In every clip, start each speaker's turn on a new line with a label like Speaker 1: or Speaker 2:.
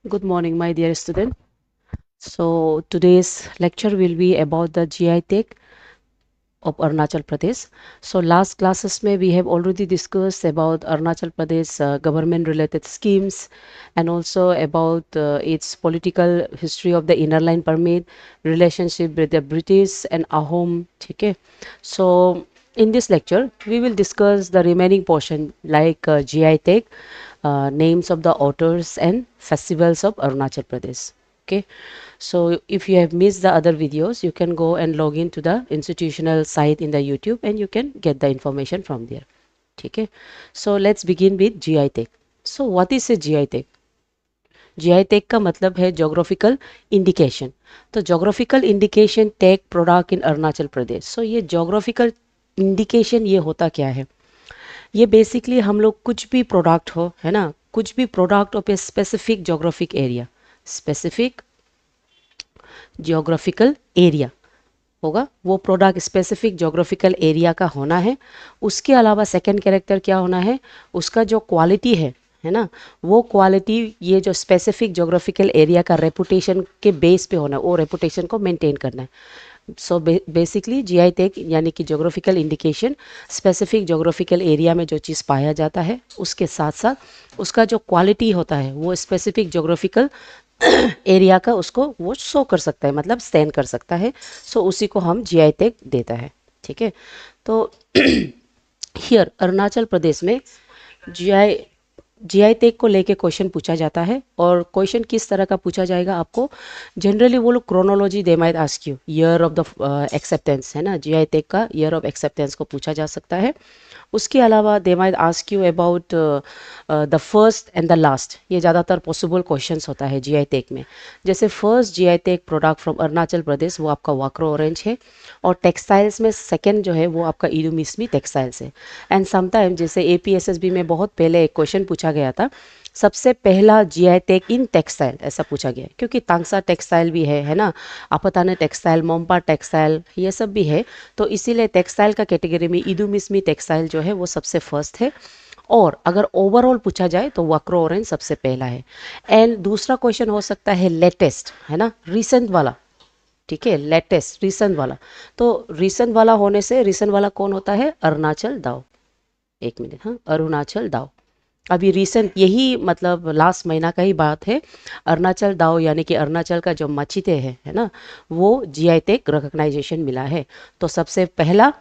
Speaker 1: Good morning, my dear student. So today's lecture will be about the GI Tech of Arunachal Pradesh. So last classes may we have already discussed about Arunachal Pradesh government related schemes and also about its political history of the inner line permit, relationship with the British and Ahom. Okay. So in this lecture we will discuss the remaining portion like GI Tech, names of the authors and festivals of Arunachal Pradesh. Okay, so if you have missed the other videos, you can go and log into the institutional site in the YouTube and you can get the information from there. Okay, so let's begin with GI Tech. So what is a GI Tech? GI Tech का मतलब है geographical indication. तो geographical indication tag product in Arunachal Pradesh. So ये geographical indication ये होता क्या है? ये बेसिकली हम लोग कुछ भी प्रोडक्ट हो, है ना, कुछ भी product of a specific geographic area, specific geographical area होगा, वो प्रोडक्ट स्पेसिफिक जोग्राफिकल एरिया का होना है. उसके अलावा सेकंड कैरेक्टर क्या होना है? उसका जो क्वालिटी है ना, वो क्वालिटी ये जो स्पेसिफिक जोग्राफिकल एरिया का रेपुटेशन के बेस पे होना है, वो रेपुटेशन को मेंटेन करना है. सो बेसिकली जीआई टैग यानी कि geographical indication specific geographical area में जो चीज़ पाया जाता है उसके साथ साथ उसका जो क्वालिटी होता है वो स्पेसिफिक जोग्राफिकल एरिया का उसको वो शो कर सकता है, मतलब स्टैंड कर सकता है. सो उसी को हम जीआई टैग देता है. ठीक है, तो हियर अरुणाचल प्रदेश में जीआई जीआई टैग को लेके क्वेश्चन पूछा जाता है. और क्वेश्चन किस तरह का पूछा जाएगा आपको? जनरली वो लोग chronology they might ask you, year of the acceptance, है ना, जीआई टैग का ईयर ऑफ एक्सेप्टेंस को पूछा जा सकता है. उसके अलावा they might ask you about the first and the last. ये ज़्यादातर पॉसिबल क्वेश्चंस होता है जीआई टैग में. जैसे first GI tag product from Arunachal Pradesh वो आपका वाक्रो ऑरेंज है. और टेक्सटाइल्स में सेकंड जो है वो आपका इडुमिसमी टेक्सटाइल्स है. एंड समटाइम जैसे एपीएसएसबी में बहुत पहले एक क्वेश्चन पूछा गया था, सबसे पहला जीआई टैग इन टेक्सटाइल, ऐसा पूछा गया है क्योंकि तांगसा टेक्सटाइल भी है ना, आपताने टेक्सटाइल, मोम्पा टेक्सटाइल, ये सब भी है. तो इसीलिए टेक्सटाइल का कैटेगरी में इदुमिसमी टेक्सटाइल जो है वो सबसे फर्स्ट है. और अगर ओवरऑल पूछा जाए तो वक्रो ऑरेंज सबसे पहला है. एंड दूसरा क्वेश्चन हो सकता है लेटेस्ट, है ना, रिसेंट वाला. ठीक है, लेटेस्ट रिसेंट वाला. तो रिसेंट वाला होने से रिसेंट वाला कौन होता है? अरुणाचल दाव. एक मिनट, हाँ, अरुणाचल दाव अभी रिसेंट, यही मतलब लास्ट महीना का ही बात है. अरुणाचल दाव यानी कि अरुणाचल का जो मचीते है ना, वो जीआई टैग रिकॉग्नाइजेशन मिला है. तो सबसे पहला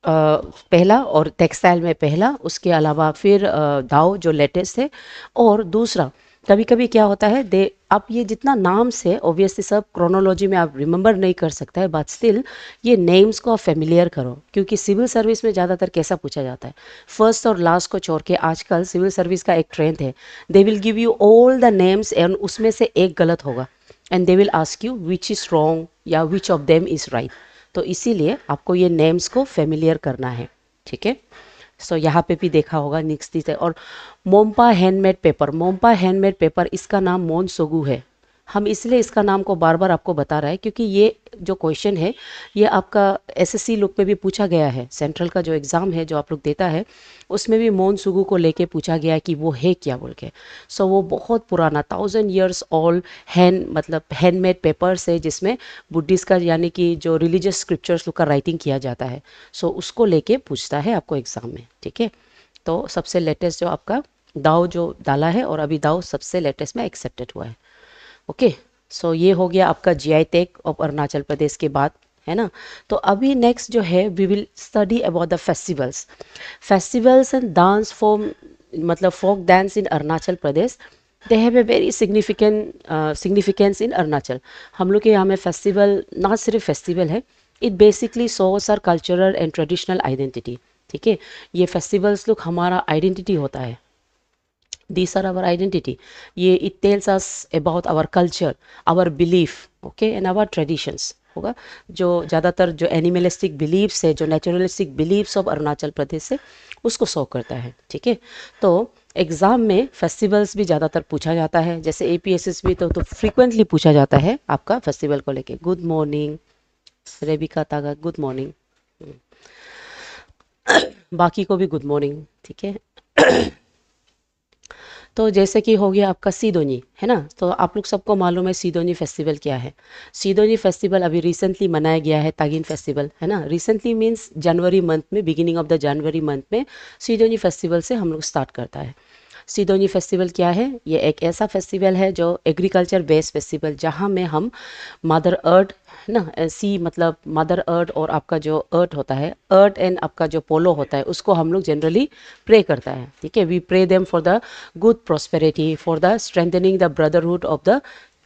Speaker 1: पहला और टेक्सटाइल में पहला, उसके अलावा फिर दाव जो लेटेस्ट है. और दूसरा, कभी कभी क्या होता है दे, आप ये जितना नाम से ऑब्वियसली सब क्रोनोलॉजी में आप रिमेंबर नहीं कर सकता है, बट स्टिल ये नेम्स को आप फेमिलियर करो, क्योंकि सिविल सर्विस में ज़्यादातर कैसा पूछा जाता है, फर्स्ट और लास्ट को छोड़ के आजकल सिविल सर्विस का एक ट्रेंड है, they will give you all the names and उसमें से एक गलत होगा and they will ask you which is wrong या which of them is right. तो इसीलिए आपको ये नेम्स को फेमिलियर करना है. ठीक है, सो यहाँ पे भी देखा होगा नेक्स्ट है. और Monpa handmade paper, Monpa handmade paper इसका नाम मोन सोगू है. हम इसलिए इसका नाम को बार बार आपको बता रहा है क्योंकि ये जो क्वेश्चन है ये आपका एसएससी लुक में भी पूछा गया है. सेंट्रल का जो एग्ज़ाम है जो आप लोग देता है उसमें भी मोन सुगु को लेके पूछा गया है कि वो है क्या बोल के. सो वो बहुत पुराना 1000 years ओल्ड हैंड मतलब हैंडमेड पेपर्स है जिसमें बुद्धिस्ट का यानी कि जो रिलीजियस स्क्रिप्चर्स लोग का राइटिंग किया जाता है. सो उसको लेके पूछता है आपको एग्ज़ाम में. ठीक है, तो सबसे लेटेस्ट जो आपका दाव जो डाला है और अभी दाव सबसे लेटेस्ट में एक्सेप्टेड हुआ है. ओके, सो ये हो गया आपका GI tag of Arunachal Pradesh के बाद, है ना. तो अभी नेक्स्ट जो है we will study about the festivals. Festivals and dance form मतलब folk dance in Arunachal Pradesh, they have a very significance in Arunachal. हम लोग के यहाँ में फेस्टिवल ना सिर्फ फेस्टिवल है, it basically shows our cultural and traditional identity. ठीक है, ये फेस्टिवल्स लोग हमारा आइडेंटिटी होता है. These are our identity. ये it tells us about our culture, our belief, okay, and our traditions होगा. जो ज़्यादातर जो एनिमलिस्टिक बिलीव्स है, जो नेचुरलिस्टिक बिलीव्स ऑफ अरुणाचल प्रदेश से उसको शो करता है. ठीक है, तो एग्ज़ाम में फेस्टिवल्स भी ज़्यादातर पूछा जाता है. जैसे एपीएसएस भी तो फ्रीक्वेंटली पूछा जाता है आपका फेस्टिवल को लेके. गुड मॉर्निंग रेबिका तागा, गुड मॉर्निंग. बाकी को भी गुड मॉर्निंग. ठीक है, तो जैसे कि हो गया आपका सीदोनी, है ना। तो आप लोग सबको मालूम है सीदोनी फेस्टिवल क्या है। सीदोनी फेस्टिवल अभी रिसेंटली मनाया गया है, तागिन फेस्टिवल, है ना। रिसेंटली मीन्स जनवरी मंथ में, beginning of the January month में सीदोनी फेस्टिवल से हम लोग स्टार्ट करता है। सीदोनी फेस्टिवल क्या है? ये एक ऐसा फेस्टिवल है जो एग्रीकल्चर बेस्ड फेस्टिवल, जहाँ में हम मदर अर्थ, है ना, सी मतलब मदर अर्थ, और आपका जो अर्थ होता है, अर्थ एंड आपका जो पोलो होता है, उसको हम लोग जनरली प्रे करता है। ठीक है, we pray them for the good prosperity, for the strengthening the brotherhood of the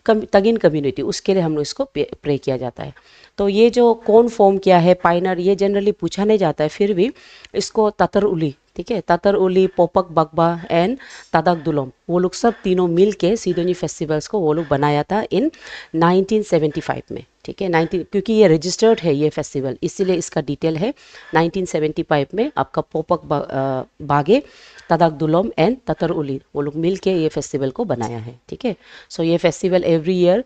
Speaker 1: Tagin community, उसके लिए हम लोग इसको प्रे किया जाता है। तो ये जो कौन फॉर्म किया है पाइनर, ये जनरली पूछा नहीं जाता है, फिर भी इसको ततर उली, ठीक है, ततर उली, पोपक बकबा एंड तादक दुलोम, वो लोग सब तीनों मिल के सीदोनी फेस्टिवल्स को वो लोग बनाया था इन 1975 में। ठीक है, 19, क्योंकि ये रजिस्टर्ड है ये फेस्टिवल, इसीलिए इसका डिटेल है 1975 में आपका पोपक बागे, तादक दुलोम एंड ततर उली, वो लोग मिल के ये फेस्टिवल को बनाया है। ठीक है, सो ये festival every year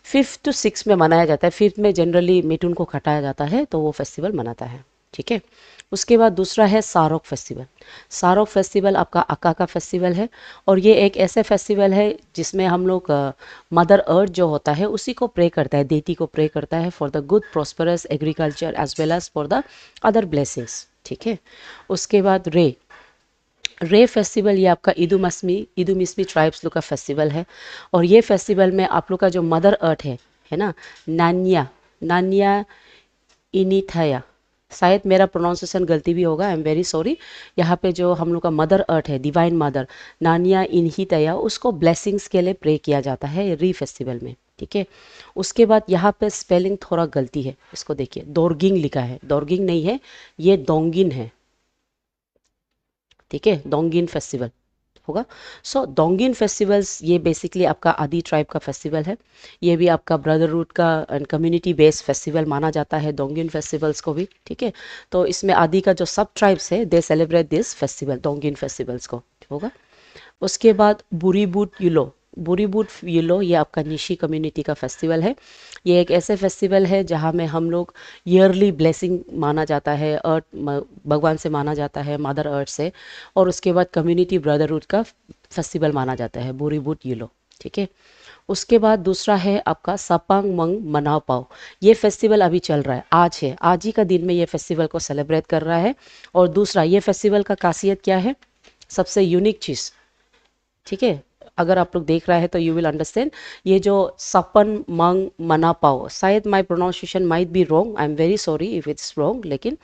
Speaker 1: 5th to 6 में मनाया जाता है। 5th में जनरली मिथुन को खटाया जाता है, तो वो फेस्टिवल मनाता है। ठीक है, उसके बाद दूसरा है सारोक फेस्टिवल। सारोक फेस्टिवल आपका अक्का का फेस्टिवल है, और ये एक ऐसे फेस्टिवल है जिसमें हम लोग मदर अर्थ जो होता है उसी को प्रे करता है, देती को प्रे करता है for the good prosperous agriculture as well as for the other blessings. ठीक है, उसके बाद रे फेस्टिवल, ये आपका इदुमिस्मी ट्राइब्स लोग का फेस्टिवल है। और ये फेस्टिवल में आप लोग का जो मदर अर्थ है ना, नान्या नान्या इनिथाया, शायद मेरा प्रोनाउंसिएशन गलती भी होगा, आई एम वेरी सॉरी। यहाँ पे जो हम लोग का मदर अर्थ है, डिवाइन मदर नानिया इनहितया, उसको ब्लेसिंग्स के लिए प्रे किया जाता है री फेस्टिवल में। ठीक है, उसके बाद यहाँ पे स्पेलिंग थोड़ा गलती है, इसको देखिए, दोर्गिंग लिखा है, दोर्गिंग नहीं है, ये दोंगिन है। ठीक है, दोंगिन फेस्टिवल होगा। सो दोंगिन फेस्टिवल्स ये बेसिकली आपका आदि ट्राइब का फेस्टिवल है। ये भी आपका ब्रदरहुड का एंड कम्युनिटी बेस्ड फेस्टिवल माना जाता है, दोंगिन फेस्टिवल्स को भी। ठीक है, तो इसमें आदि का जो सब ट्राइब्स है they celebrate this festival, Dongin festivals को होगा। उसके बाद बुरीबूट युलो, बुरीबूट युलो ये आपका निशी कम्युनिटी का फेस्टिवल है। ये एक ऐसे फेस्टिवल है जहाँ में हम लोग ईयरली ब्लेसिंग माना जाता है, अर्थ भगवान से माना जाता है, मदर अर्थ से, और उसके बाद कम्युनिटी ब्रदरहुड का फेस्टिवल माना जाता है, बुरीबूट युलो। ठीक है, उसके बाद दूसरा है आपका सपांग मंग मनाव पाओ। ये फेस्टिवल अभी चल रहा है, आज है, आज ही का दिन में ये फेस्टिवल को सेलिब्रेट कर रहा है। और दूसरा, ये फेस्टिवल का खासियत क्या है, सबसे यूनिक चीज़, ठीक है, अगर आप लोग देख रहे हैं तो यू विल अंडरस्टैंड, ये जो सपन मंग मना पाओ, शायद माई pronunciation might be wrong, I am very sorry if it's wrong, लेकिन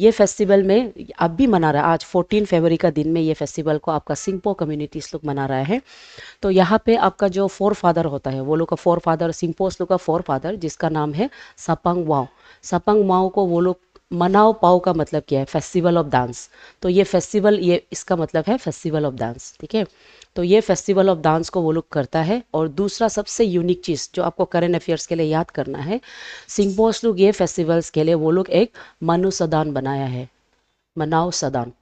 Speaker 1: ये फेस्टिवल में अब भी मना रहा है, आज 14 फरवरी का दिन में ये फेस्टिवल को आपका सिंगपो कम्युनिटीज लोग मना रहा है। तो यहाँ पे आपका जो फोर फादर होता है, वो लोग का फोर फादर, सिंगपोस लोग का फोर फादर, जिसका नाम है सपंग वाओ, सपंग माओ को वो लोग मनाओ पाओ का मतलब क्या है, फेस्टिवल ऑफ डांस। तो ये फेस्टिवल, ये इसका मतलब है फेस्टिवल ऑफ डांस। ठीक है, तो ये फेस्टिवल ऑफ डांस को वो लोग करता है। और दूसरा सबसे यूनिक चीज़ जो आपको करंट अफेयर्स के लिए याद करना है, सिंगपोस लोग ये फेस्टिवल्स के लिए वो लोग एक मनु सदान बनाया है, मनाओ सदान।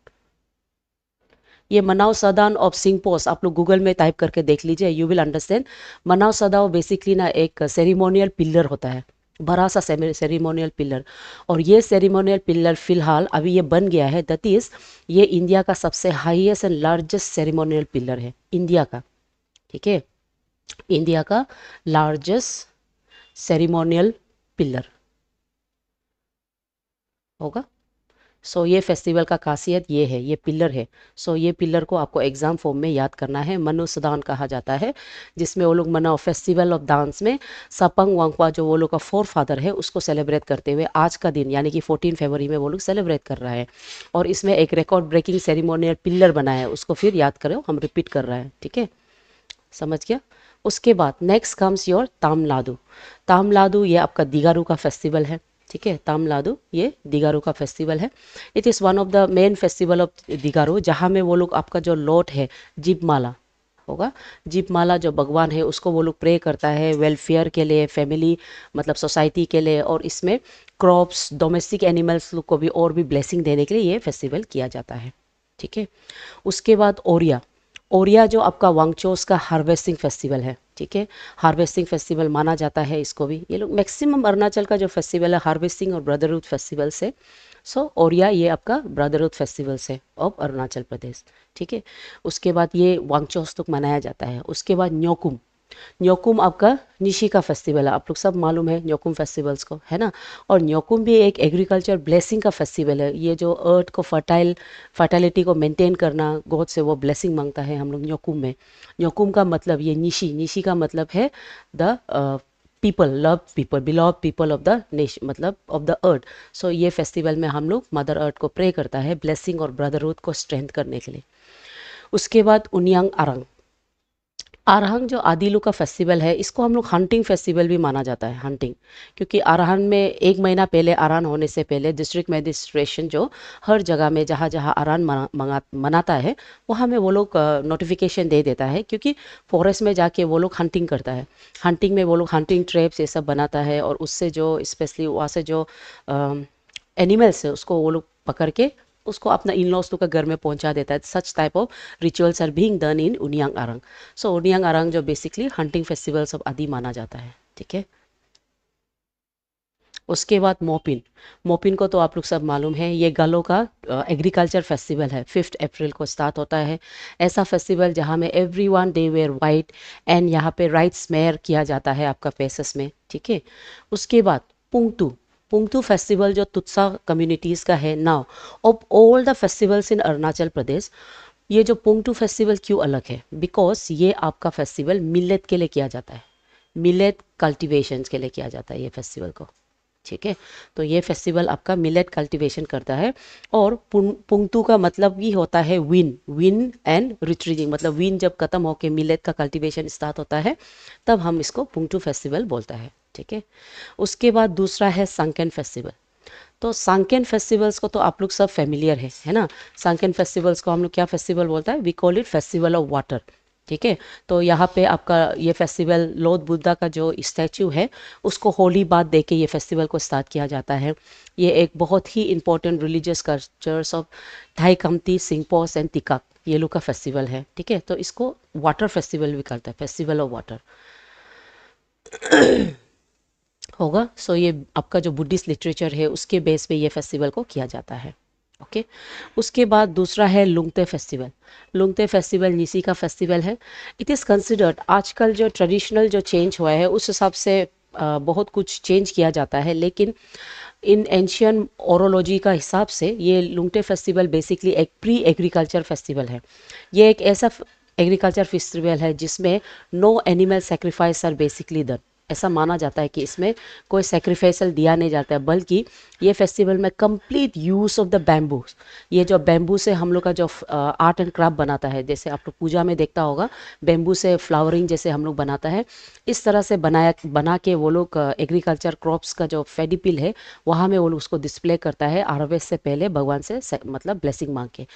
Speaker 1: ये मनाओ सदान ऑफ सिंगपोस आप लोग गूगल में टाइप करके देख लीजिए, यू विल अंडरस्टैंड। मनाओ सदाओ बेसिकली ना एक सेरिमोनियल पिलर होता है, बड़ा सा सेरिमोनियल पिलर। और ये सेरिमोनियल पिलर फिलहाल अभी ये बन गया है, दैट इज ये इंडिया का सबसे highest and largest ceremonial pillar है, इंडिया का। ठीक है, इंडिया का लार्जेस्ट सेरिमोनियल पिलर होगा। सो ये फेस्टिवल का खासियत ये है, ये पिलर है। सो ये पिलर को आपको एग्जाम फॉर्म में याद करना है, मनुसदान कहा जाता है, जिसमें वो लोग मनाओ फेस्टिवल ऑफ डांस में सपंग वांगपा जो वो लोग का फोर फादर है उसको सेलिब्रेट करते हुए आज का दिन यानी कि 14 फरवरी में वो लोग सेलिब्रेट कर रहा है। और इसमें एक रिकॉर्ड ब्रेकिंग सेरिमोनियल पिलर बनाया है, उसको फिर याद करो, हम रिपीट कर रहे हैं। ठीक है, समझ गया। उसके बाद नेक्स्ट कम्स योर तामलादू। तामलादू ये आपका दिगारू का फेस्टिवल है। ठीक है, तामलादू ये दिगारू का फेस्टिवल है। It is one of the main festival of Digaru, जहाँ में वो लोग आपका जो लॉट है जीपमाला होगा, जीपमाला जो भगवान है उसको वो लोग प्रे करता है वेलफेयर के लिए, फैमिली मतलब सोसाइटी के लिए, और इसमें क्रॉप्स, डोमेस्टिक एनिमल्स लोग को भी और भी ब्लेसिंग देने के लिए ये फेस्टिवल किया जाता है। ठीक है, उसके बाद ओरिया। ओरिया जो आपका वांगचोस का हार्वेस्टिंग फेस्टिवल है। ठीक है, हार्वेस्टिंग फेस्टिवल माना जाता है इसको भी। ये लोग मैक्सिमम अरुणाचल का जो फेस्टिवल है हार्वेस्टिंग और ब्रदरहुड फेस्टिवल से सो ओरिया ये आपका ब्रदरहुड फेस्टिवल्स है ऑफ अरुणाचल प्रदेश, ठीक है। उसके बाद ये वांगचोस्तुक मनाया जाता है। उसके बाद न्योकुम, न्योकुम आपका निशी का फेस्टिवल है, आप लोग सब मालूम है न्योकुम फेस्टिवल्स को, है ना। और न्योकुम भी एक एग्रीकल्चर ब्लेसिंग का फेस्टिवल है। ये जो अर्थ को फर्टाइलिटी को मेंटेन करना, गॉड से वो ब्लेसिंग मांगता है हम लोग न्योकुम में। न्योकुम का मतलब ये निशी, निशी का मतलब है the people, love people, बिलव people of the nation, मतलब ऑफ द अर्थ। सो ये फेस्टिवल में हम लोग मदर अर्थ को प्रे करता है ब्लेसिंग और ब्रदरहुड को स्ट्रेंथ करने के लिए। उसके बाद उनियांग आरंग, आरहंग जो आदिलू का फेस्टिवल है, इसको हम लोग हंटिंग फेस्टिवल भी माना जाता है, हंटिंग। क्योंकि आरहन में एक महीना पहले, आरहन होने से पहले डिस्ट्रिक्ट मजिस्ट्रेशन जो हर जगह में जहाँ जहाँ आरहन मनाता है वहाँ में वो लोग नोटिफिकेशन दे देता है, क्योंकि फॉरेस्ट में जाके वो लोग हंटिंग करता है। हंटिंग में वो लोग हंटिंग ट्रैप्स ये सब बनाता है, और उससे जो स्पेशली वहाँ से जो एनिमल्स है उसको वो लोग पकड़ के उसको अपना इन लॉज का घर में पहुंचा देता है। Such type of rituals are being done in Unying Aran. So Unying Aran जो बेसिकली हंटिंग फेस्टिवल्स ऑफ आदि माना जाता है, ठीक है। उसके बाद मोपिन, मोपिन को तो आप लोग सब मालूम है, ये गालो का एग्रीकल्चर फेस्टिवल है। 5 अप्रैल को स्टार्ट होता है। ऐसा फेस्टिवल जहाँ में every one day wear white, and यहाँ पे राइट्स मेयर किया जाता है आपका पेसेस में, ठीक है। उसके बाद पुंगतू, पुंगतू फेस्टिवल जो तुत्सा कम्युनिटीज़ का है। Now of all the festivals in Arunachal Pradesh, ये जो पुंगटू फेस्टिवल क्यों अलग है, बिकॉज ये आपका फेस्टिवल मिलेट के लिए किया जाता है, मिलेट कल्टीवेशन के लिए किया जाता है ये फेस्टिवल को, ठीक है। तो ये फेस्टिवल आपका मिलेट कल्टीवेशन करता है। और पुंगतू का मतलब भी होता है विन, विन एंड रिट्रीविंग, मतलब विन जब खत्म होके मिलेट का कल्टीवेशन स्टार्ट होता है तब हम इसको पुंगटू फेस्टिवल बोलता है, ठीक है। उसके बाद दूसरा है संकेन फेस्टिवल। तो सांकेन फेस्टिवल्स को तो आप लोग सब फेमिलियर है ना। सांकेन फेस्टिवल्स को हम लोग क्या फेस्टिवल बोलता है, we call it festival of water, ठीक है। तो यहाँ पे आपका ये फेस्टिवल लॉर्ड बुद्धा का जो स्टैचू है उसको होली बात दे के ये फेस्टिवल को स्टार्ट किया जाता है। ये एक बहुत ही important religious cultures of Tai Khamti, Singphos and तिकाक, ये लोग का फेस्टिवल है, ठीक है। तो इसको वाटर फेस्टिवल भी करता है, फेस्टिवल ऑफ वाटर होगा। सो ये आपका जो बुद्धिस्ट लिटरेचर है उसके बेस पे ये फेस्टिवल को किया जाता है, ओके। उसके बाद दूसरा है लुंगते फेस्टिवल। लुंगते फेस्टिवल निसी का फेस्टिवल है। इट इज़ कंसिडर्ड, आजकल जो ट्रेडिशनल जो चेंज हुआ है उस हिसाब से बहुत कुछ चेंज किया जाता है, लेकिन इन एंशियन ओरोलॉजी का हिसाब से ये लुंगटे फेस्टिवल बेसिकली एक प्री एग्रीकल्चर फेस्टिवल है। ये एक ऐसा एग्रीकल्चर फेस्टिवल है जिसमें no animal sacrifice are basically done. ऐसा माना जाता है कि इसमें कोई सेक्रीफाइसल दिया नहीं जाता है, बल्कि ये फेस्टिवल में complete use of the bamboo, ये जो बैम्बू से हम लोग का जो आर्ट एंड क्राफ्ट बनाता है, जैसे आप लोग पूजा में देखता होगा बैम्बू से फ्लावरिंग जैसे हम लोग बनाता है, इस तरह से बना के वो लोग एग्रीकल्चर क्रॉप्स का जो फेडिपिल है वहाँ में वो लोग उसको डिस्प्ले करता है हार्वेस्ट से पहले भगवान से मतलब ब्लेसिंग मांग के।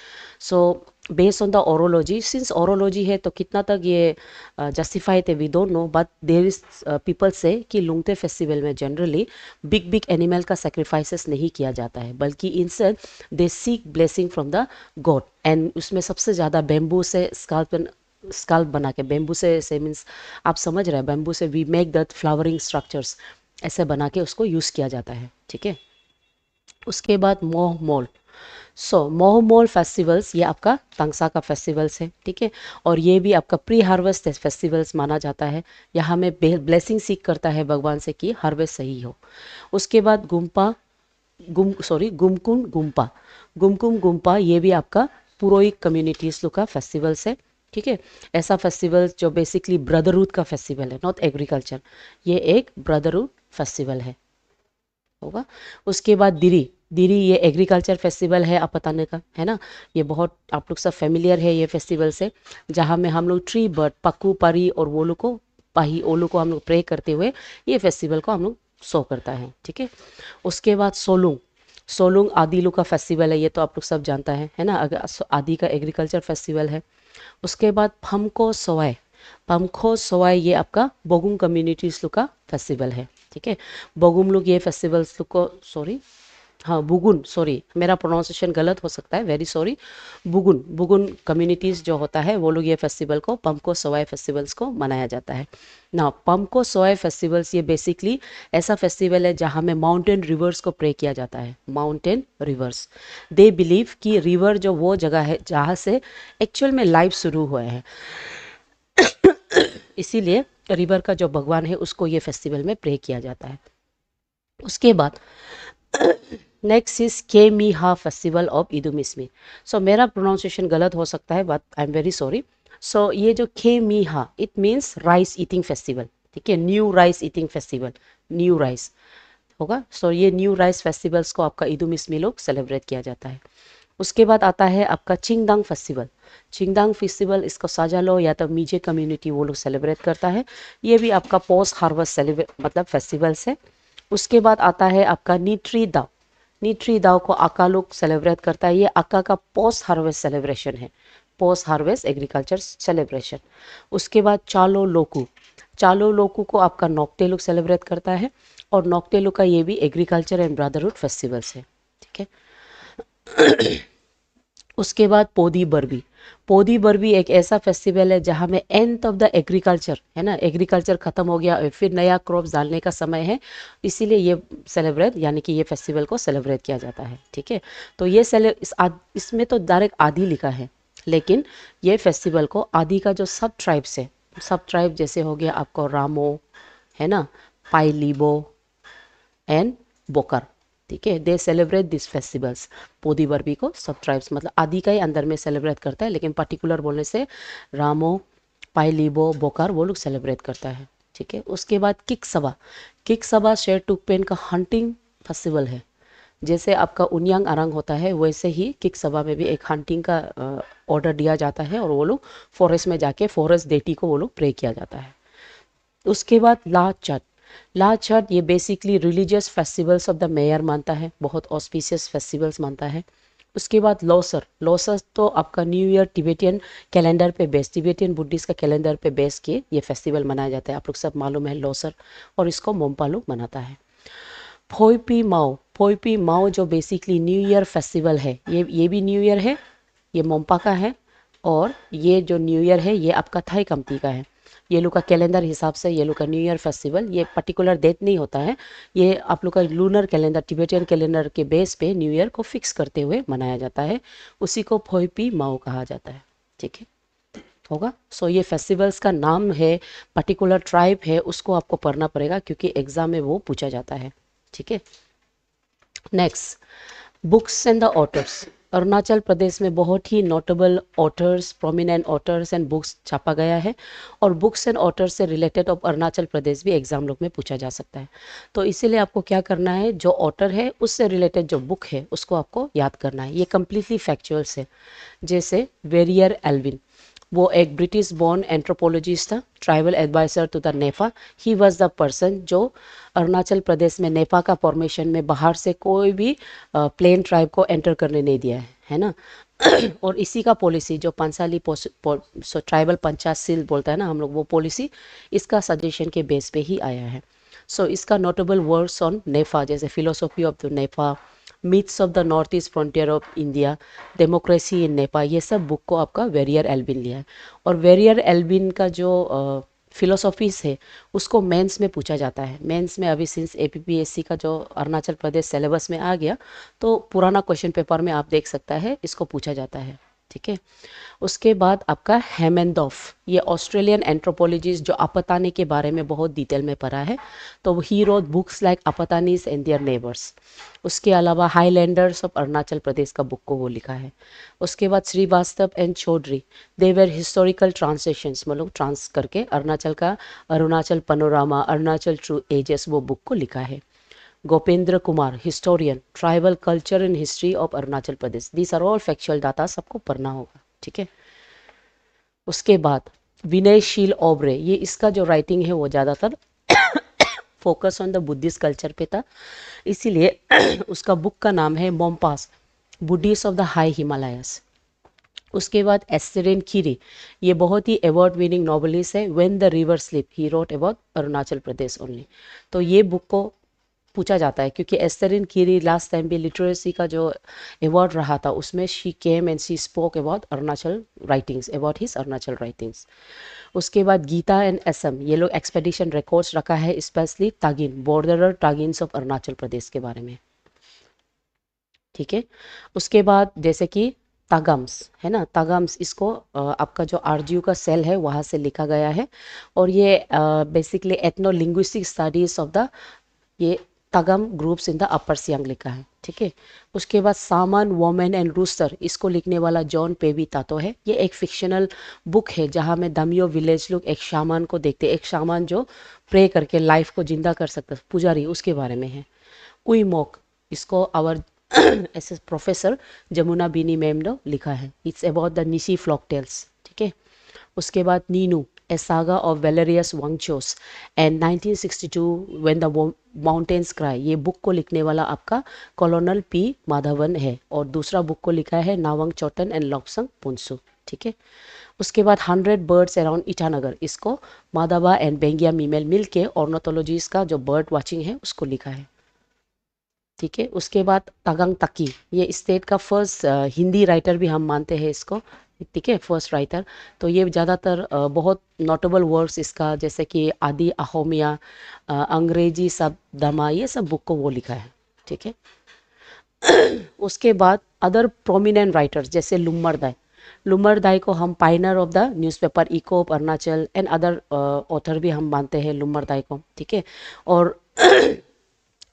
Speaker 1: So based on the orology, since orology है तो कितना तक ये जस्टिफाइड है we don't know, but there is people say कि लुंगते फेस्टिवल में जनरली बिग बिग एनिमल का सेक्रीफाइसेस नहीं किया जाता है, बल्कि instead they seek blessing from the god. And उसमें सबसे ज़्यादा बेम्बू से स्काल्प बना के, बेम्बू से मीन्स आप समझ रहे हैं, बेम्बू से we make that flowering structures, ऐसे बना के उसको यूज़ किया जाता है, ठीक है। उसके बाद मोह मोल, मोह मोल फेस्टिवल्स ये आपका तंगसा का फेस्टिवल्स है, ठीक है। और ये भी आपका प्री हार्वेस्ट फेस्टिवल्स माना जाता है। यहाँ में ब्लेसिंग सीख करता है भगवान से कि हार्वेस्ट सही हो। उसके बाद गुमकुम गुम्पा, गुमकुम गुम्पा ये भी आपका पुरोहित कम्युनिटीज लोग का फेस्टिवल्स है, ठीक है। ऐसा फेस्टिवल जो बेसिकली ब्रदरहुड का फेस्टिवल है, नॉट एग्रीकल्चर, ये एक ब्रदरहुड फेस्टिवल होगा। उसके बाद दिरी, दिरी ये एग्रीकल्चर फेस्टिवल है आप बताने का, है ना। ये बहुत आप लोग सब फेमिलियर है ये फेस्टिवल से, जहाँ में हम लोग ट्री बर्ड पक्कू परी और वो लोग को पाही ओलो को हम लोग प्रे करते हुए ये फेस्टिवल को हम लोग शो करता है, ठीक है। उसके बाद सोलुंग, सोलुंग आदिलू का फेस्टिवल है, ये तो आप लोग सब जानता है ना, अगर आदि का एग्रीकल्चर फेस्टिवल है। उसके बाद फमको सोवाई, पमखो सोवाई ये आपका बोगुम कम्युनिटीज लोग का फेस्टिवल है, ठीक है। बोगुम लोग ये फेस्टिवल्स लोग को हाँ बुगुन, सॉरी मेरा प्रोनाउंसिएशन गलत हो सकता है, very sorry. Bugun Bugun communities जो होता है वो लोग ये फेस्टिवल को पम्को सोवाई फेस्टिवल्स को मनाया जाता है ना। पम्को सोवाई फेस्टिवल्स ये बेसिकली ऐसा फेस्टिवल है जहाँ में माउंटेन रिवर्स को प्रे किया जाता है, माउंटेन रिवर्स। दे बिलीव कि रिवर जो वो जगह है जहाँ से एक्चुअल में लाइफ शुरू हुआ है, इसीलिए रिवर का जो भगवान है उसको ये फेस्टिवल में प्रे किया जाता है। उसके बाद नेक्स्ट इज के मीहा फेस्टिवल ऑफ इदुमिस्मी। सो मेरा प्रोनाउंसिएशन गलत हो सकता है but I am very sorry. So ये जो Ke Meha it means rice eating festival, ठीक है, new rice eating festival, new rice होगा। सो ये न्यू राइस फेस्टिवल्स को आपका इदुमिस्मी लोग सेलिब्रेट किया जाता है। उसके बाद आता है आपका चिंगदांग फेस्टिवल। चिंगदांग फेस्टिवल इसको साजालो या तो मीजे कम्युनिटी वो लोग सेलिब्रेट करता है। ये भी आपका पोस्ट हार्वेस्ट सेलिब्रेट मतलब फेस्टिवल्स है। उसके बाद आता है आपका नीट्री दाव। नीट्री दाव को अक्का लोग सेलिब्रेट करता है। ये अक्का का पोस्ट हार्वेस्ट सेलिब्रेशन है, पोस्ट हार्वेस्ट एग्रीकल्चर सेलिब्रेशन। उसके बाद चालो लोकू, चालो लोकू को आपका नोक्टे लोग सेलिब्रेट करता है और नोक्टे लोग का ये भी एग्रीकल्चर एंड ब्रदरहुड फेस्टिवल्स है, ठीक है। उसके बाद पोदी बरबी। पोदी बरबी एक ऐसा फेस्टिवल है जहाँ में एंड ऑफ द एग्रीकल्चर है ना, एग्रीकल्चर खत्म हो गया फिर नया क्रॉप्स डालने का समय है, इसीलिए ये सेलिब्रेट यानी कि ये फेस्टिवल को सेलिब्रेट किया जाता है, ठीक है। तो ये इसमें तो डायरेक्ट आदि लिखा है, लेकिन ये फेस्टिवल को आदि का जो सब ट्राइब्स है, सब ट्राइब जैसे हो गया आपको रामो है ना, पाइलिबो एंड बोकर, ठीक है, they celebrate this festivals. Podi Barbi को सब ट्राइब्स मतलब आदि का ही अंदर में सेलिब्रेट करता है, लेकिन पर्टिकुलर बोलने से रामो पाइलिबो बोकर वो लोग सेलिब्रेट करता है, ठीक है। उसके बाद किक सभा। किक सभा शेर टुकपेन का हंटिंग फेस्टिवल है। जैसे आपका उनियांग अरंग होता है वैसे ही किक सभा में भी एक हंटिंग का ऑर्डर दिया जाता है और वो लोग फॉरेस्ट में जाके फॉरेस्ट डेटी को वो लोग प्रे किया जाता है। उसके बाद ला चट। ला चट ये basically religious festivals of the mayor मानता है, बहुत ऑस्पिशियस फेस्टिवल्स मानता है। उसके बाद लोसर। लोसर तो आपका न्यू ईयर टिबेटियन कैलेंडर पे बेस, टिबेटियन बुद्धिस्ट का कैलेंडर पे बेस किए ये फेस्टिवल मनाया जाता है, आप लोग सब मालूम है लोसर, और इसको मोम्पा लोग मनाता है। फोइपी माओ। फोइपी माओ जो बेसिकली न्यू ईयर फेस्टिवल है, ये भी न्यू ईयर है, ये मोम्पा का है, और ये जो न्यू ईयर है ये आपका थाई कम्पनी का है। ये लोग का कैलेंडर हिसाब से ये लोग का न्यू ईयर फेस्टिवल, ये पर्टिकुलर डेट नहीं होता है, ये आप लोग का लूनर कैलेंडर टिबेटियन कैलेंडर के बेस पे न्यू ईयर को फिक्स करते हुए मनाया जाता है, उसी को फोइपी माओ कहा जाता है, ठीक है होगा। सो ये फेस्टिवल्स का नाम है, पर्टिकुलर ट्राइब है उसको आपको पढ़ना पड़ेगा क्योंकि एग्जाम में वो पूछा जाता है, ठीक है। Next, books and the authors. Arunachal Pradesh में बहुत ही notable authors, prominent authors and books छापा गया है, और बुक्स एंड ऑथर्स से रिलेटेड ऑफ अरुणाचल प्रदेश भी एग्जाम लोग में पूछा जा सकता है। तो इसीलिए आपको क्या करना है, जो ऑथर है उससे रिलेटेड जो बुक है उसको आपको याद करना है, ये कम्प्लीटली फैक्चुअल्स है। जैसे वेरियर एल्विन, वो एक ब्रिटिश बॉर्न एंथ्रोपोलॉजिस्ट था, tribal adviser to the NEFA. He was the person जो अरुणाचल प्रदेश में नेफा का फॉर्मेशन में बाहर से कोई भी प्लेन ट्राइब को एंटर करने नहीं दिया है ना। और इसी का पॉलिसी जो पंसाली ट्राइबल पंचायत बोलता है ना हम लोग, वो पॉलिसी इसका सजेशन के बेस पे ही आया है। सो इसका नोटेबल वर्क्स ऑन नेफा जैसे philosophy of the NEFA, myths of the north east frontier of India, democracy in Nepal, ये सब बुक को आपका वेरियर एल्विन लिया है। और वेरियर एल्विन का जो फिलोसॉफीज है उसको मेंस में पूछा जाता है। मेंस में अभी सिंस एपीपीएससी का जो अरुणाचल प्रदेश सिलेबस में आ गया, तो पुराना क्वेश्चन पेपर में आप देख सकता है इसको पूछा जाता है, ठीक है। उसके बाद आपका हेमेंडॉफ, ये ऑस्ट्रेलियन एंथ्रोपोलॉजिस्ट जो अपतानी के बारे में बहुत डिटेल में पढ़ा है, तो he wrote books like Apatanis and their neighbours. उसके अलावा हाईलैंडर्स ऑफ अरुणाचल प्रदेश का बुक को वो लिखा है। उसके बाद Srivastava and Chaudhary, they were historical translations, मतलब ट्रांस करके अरुणाचल का Arunachal panorama, Arunachal through ages, वो बुक को लिखा है। Gopendra Kumar, historian, tribal culture and history of Arunachal Pradesh, these are all factual data, सबको पढ़ना होगा, ठीक है। उसके बाद विनयशील ओबरे, ये इसका जो राइटिंग है वो ज़्यादातर focus on the Buddhist culture पे था, इसीलिए उसका बुक का नाम है Monpas, Buddhist of the high Himalayas. उसके बाद एस्टेरेन खीरी, ये बहुत ही अवार्ड विनिंग नॉवलिस्ट है, when the river sleep, he wrote about Arunachal Pradesh only. तो ये बुक को पूछा जाता है, क्योंकि एस्थरिन कीरी लास्ट टाइम भी लिटरेसी का जो अवार्ड रहा था उसमें she came and she spoke about Arunachal writings, about his Arunachal writings. उसके बाद गीता एंड असम, ये लोग एक्सपेडिशन रिकॉर्ड्स रखा है, स्पेशली तागिन बॉर्डरर तागिन्स ऑफ अरुणाचल प्रदेश के बारे में। ठीक है। उसके बाद जैसे कि तागम्स है ना, तागम्स इसको आपका जो आरजीयू का सेल है वहाँ से लिखा गया है, और ये basically ethno linguistic studies of the ये Tagam groups in the upper Siang लिखा है। ठीक है। उसके बाद सामान वोमेन एंड रूस्टर, इसको लिखने वाला जॉन पेबी तातो है। ये एक फिक्शनल बुक है जहाँ में दमियो विलेज लोग एक शामान को देखते हैं, एक शामान जो प्रे करके लाइफ को जिंदा कर सकता है, पुजारी, उसके बारे में है। उईमोक, इसको आवर एस एस प्रोफेसर जमुना बीनी मैम ने लिखा है। It's about the Nyishi folk tales. ठीक है। उसके बाद Ninu a saga of valorous Wanchos and 1962 when the mountains cry, ये बुक को लिखने वाला आपका कॉलोनल पी माधवन है, और दूसरा बुक को लिखा है नावंग चौटन एंड लॉक्संग पुनसु। ठीक है। उसके बाद 100 बर्ड्स अराउंड ईटानगर, इसको माधवा एंड बेंगिया मीमेल मिल के ऑर्नोथोलॉजीज का जो बर्ड वॉचिंग है उसको लिखा है। ठीक है। उसके बाद तागंग तकी, ये स्टेट का फर्स्ट हिंदी राइटर भी हम मानते हैं इसको। ठीक है, फर्स्ट राइटर। तो ये ज़्यादातर बहुत नोटेबल वर्क्स इसका, जैसे कि आदि अहोमिया, अंग्रेजी सब दमा, ये सब बुक को वो लिखा है। ठीक है। उसके बाद अदर प्रोमिनेंट राइटर्स जैसे लुम्मरदाई, लुम्मरदाई को हम पाइनर of the newspaper Ikop Arunachal and other author भी हम मानते हैं लुम्मरदाई को। ठीक है। और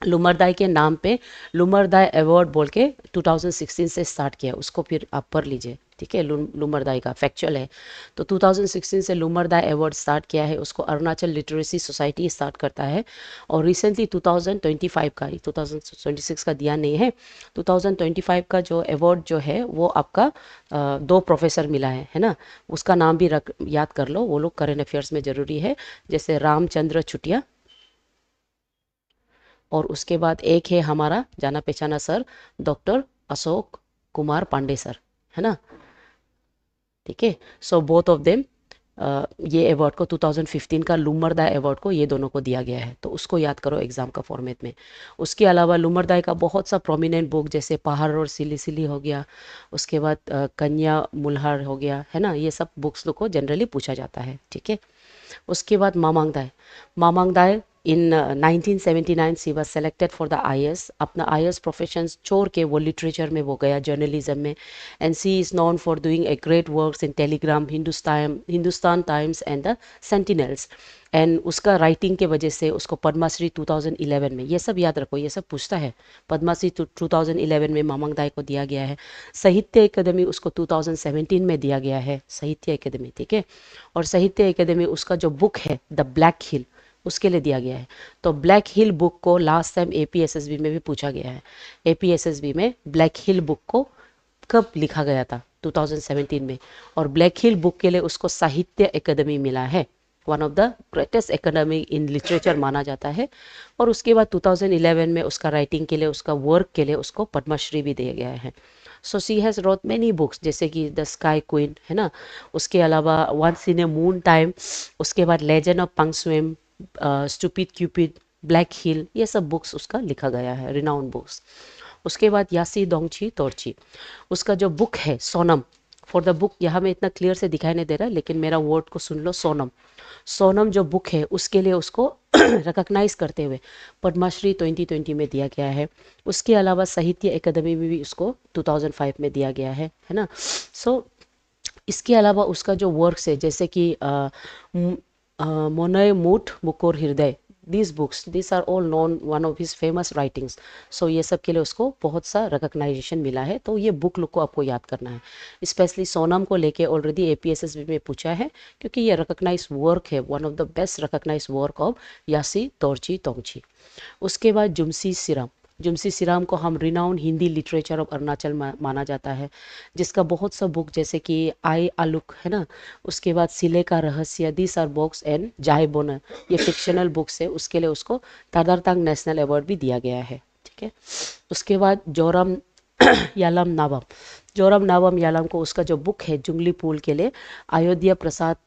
Speaker 1: लुमरदाई के नाम पे लुमरदाई अवार्ड बोल के 2016 से स्टार्ट किया, उसको फिर आप पढ़ लीजिए। ठीक है। लुमरदाई का फैक्चुअल है। तो 2016 से लुमरदाई अवार्ड स्टार्ट किया है, उसको अरुणाचल लिटरेसी सोसाइटी स्टार्ट करता है। और रिसेंटली 2025 का, 2026 का दिया नहीं है, 2025 का जो अवार्ड जो है वो आपका 2 प्रोफेसर मिला है ना। उसका नाम भी याद कर लो, वो लोग करेंट अफेयर्स में ज़रूरी है, जैसे रामचंद्र छुटिया, और उसके बाद एक है हमारा जाना पहचाना sir doctor Ashok Kumar Pandey sir, है ना। ठीक है। सो बोथ ऑफ देम, ये अवार्ड को 2015 का लुमरदाई अवार्ड को ये दोनों को दिया गया है, तो उसको याद करो एग्जाम का फॉर्मेट में। उसके अलावा लुमरदाई का बहुत सा प्रोमिनेंट बुक जैसे पहाड़ और सिली सिली हो गया, उसके बाद कन्या मुल्हार हो गया, है ना, ये सब बुक्स को जनरली पूछा जाता है। ठीक है। उसके बाद मामांगदाई, मामांगदाई इन 1979 सी was selected for the IAS, अपना आईएएस प्रोफेशन छोड़ के वो लिटरेचर में वो गया, जर्नलिज्म में। And C is known for doing a great works in Telegram, Hindustan times and the sentinels. And उसका राइटिंग के वजह से उसको पद्माश्री 2011 में, ये सब याद रखो, ये सब पूछता है, पद्माश्री 2011 में मामांगदाई को दिया गया है। साहित्य अकादमी उसको 2017 में दिया गया है, साहित्य अकादमी। ठीक है। और साहित्य अकादमी उसका जो बुक है द ब्लैक हिल, उसके लिए दिया गया है। तो ब्लैक हिल बुक को लास्ट टाइम एपीएसएसबी में भी पूछा गया है, एपीएसएसबी में ब्लैक हिल बुक को कब लिखा गया था, 2017 में। और ब्लैक हिल बुक के लिए उसको साहित्य अकादमी मिला है, one of the greatest academy in literature माना जाता है। और उसके बाद 2011 में उसका राइटिंग के लिए, उसका वर्क के लिए उसको पद्मश्री भी दिया गया है। So she has wrote many books, जैसे कि द स्काई क्वीन, है ना। उसके अलावा once in a moon time, उसके बाद legend of Pangswem, stupid cupid, black hill, ये सब बुक्स उसका लिखा गया है, रिनाउंड बुक्स। उसके बाद यासी दोंगची तोरची, उसका जो बुक है सोनम, फॉर द बुक यहाँ में इतना क्लियर से दिखाई नहीं दे रहा है, लेकिन मेरा वर्ड को सुन लो, सोनम। सोनम जो बुक है उसके लिए उसको रिकॉग्नाइज करते हुए पद्मश्री 2020 में दिया गया है। उसके अलावा साहित्य अकादमी में भी उसको 2005 में दिया गया है ना। सो इसके अलावा उसका जो वर्क्स है, जैसे कि मोनय मूठ मुकोर हृदय, these books, these are all known, one of his famous writings. So ये सब के लिए उसको बहुत सा रिकॉग्नाइजेशन मिला है, तो ये बुक लुक को आपको याद करना है। स्पेशली सोनम को लेके ऑलरेडी एपीएसएसबी में पूछा है, क्योंकि ये रिकॉग्नाइज वर्क है, one of the best recognize work of Yeshe Dorjee Thongchi. उसके बाद जुमसी सिराम, जुमसी सिराम को हम renowned Hindi literature of Arunachal माना जाता है, जिसका बहुत सा बुक जैसे कि आई आलुक, है ना। उसके बाद सिले का रहस्य, दिस आर बुक्स, एंड जाय बोनर, ये फिक्शनल बुक्स है, उसके लिए उसको तादरतांग नेशनल अवार्ड भी दिया गया है। ठीक है। उसके बाद जोरम यालम नावम, जोरम नावम यालम को उसका जो बुक है जुंगली पुल के लिए अयोध्या प्रसाद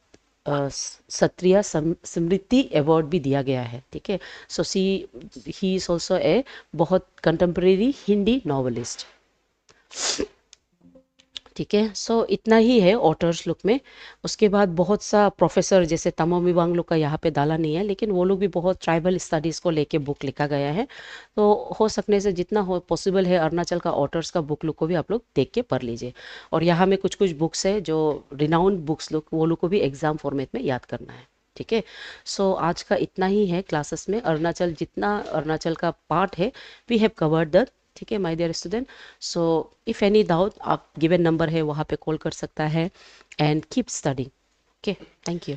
Speaker 1: क्षत्रिय स्मृति अवार्ड भी दिया गया है, ठीक है। सो ही इज ऑल्सो ए बहुत कंटेम्प्रेरी हिंदी नॉवलिस्ट, ठीक है। सो इतना ही है ऑटर्स लुक में। उसके बाद बहुत सा प्रोफेसर जैसे तमोमी वांग लोग का यहाँ पे डाला नहीं है, लेकिन वो लोग भी बहुत ट्राइबल स्टडीज़ को लेके बुक लिखा गया है। तो हो सकने से जितना हो पॉसिबल है अरुणाचल का ऑटर्स का बुक लुक को भी आप लोग देख के पढ़ लीजिए। और यहाँ में कुछ कुछ बुक्स है जो रिनाउंड बुक्स लोग, वो लोग को भी एग्जाम फॉर्मेट में याद करना है, ठीक है। सो आज का इतना ही है क्लासेस में। अरुणाचल जितना अरुणाचल का पार्ट है वी हैव कवर्ड द, ठीक है my dear student. So if any doubt आप गिवन नंबर है वहाँ पे कॉल कर सकता है, and keep studying, okay. Thank you.